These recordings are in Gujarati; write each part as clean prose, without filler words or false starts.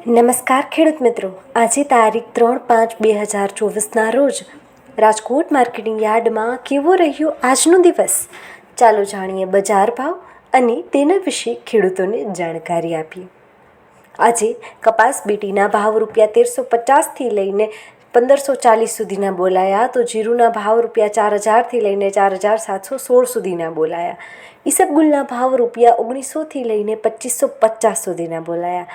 નમસ્કાર ખેડૂત મિત્રો, આજે તારીખ 3/5/2024ના રોજ રાજકોટ માર્કેટિંગ યાર્ડમાં કેવો રહ્યો આજનો દિવસ? ચાલો જાણીએ બજાર ભાવ અને તેના વિશે ખેડૂતોને જાણકારી આપીએ. આજે કપાસ બીટીના ભાવ ₹1350થી લઈને 1540 સુધીના બોલાયા, તો જીરુના ભાવ ₹4000થી લઈને 4716 સુધીના બોલાયા. ઈસબગુલના ભાવ ₹1900થી લઈને 2550 સુધીના બોલાયા.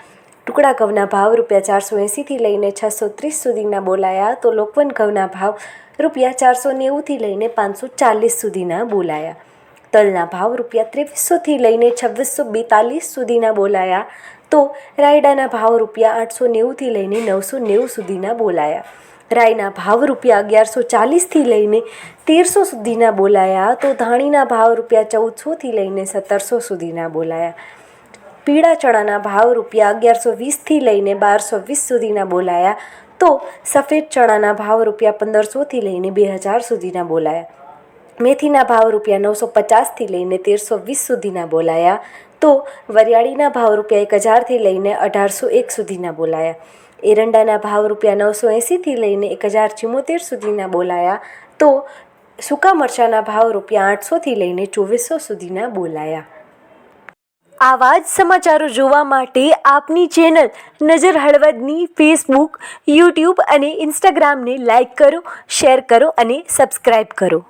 ટુકડા ઘઉંના ભાવ ₹480થી લઈને 630 સુધીના બોલાયા, તો લોકવન ઘઉંના ભાવ ₹490થી લઈને 540 સુધીના બોલાયા. તલના ભાવ ₹2300થી લઈને 2642 સુધીના બોલાયા, તો રાયડાના ભાવ ₹890થી લઈને 990 સુધીના બોલાયા. રાઈના ભાવ ₹1140થી લઈને 1300 સુધીના બોલાયા, તો ધાણીના ભાવ ₹1400થી લઈને 1700 સુધીના બોલાયા. પીળા ચણાના ભાવ ₹1120થી લઈને 1220 સુધીના બોલાયા, તો સફેદ ચણાના ભાવ ₹1500થી લઈને 2000 સુધીના બોલાયા. મેથીના ભાવ ₹950થી લઈને 1320 સુધીના બોલાયા, તો વરિયાળીના ભાવ ₹1000થી લઈને 1801 સુધીના બોલાયા. એરંડાના ભાવ ₹980થી લઈને 1074 સુધીના બોલાયા, તો સૂકા મરચાંના ભાવ ₹800થી લઈને 2400 સુધીના બોલાયા. આવા જ સમાચારો જોવા માટે આપની ચેનલ નજર હળવદની ફેસબુક, યુટ્યુબ અને ઇન્સ્ટાગ્રામને લાઇક કરો, શેર કરો અને સબસ્ક્રાઈબ કરો.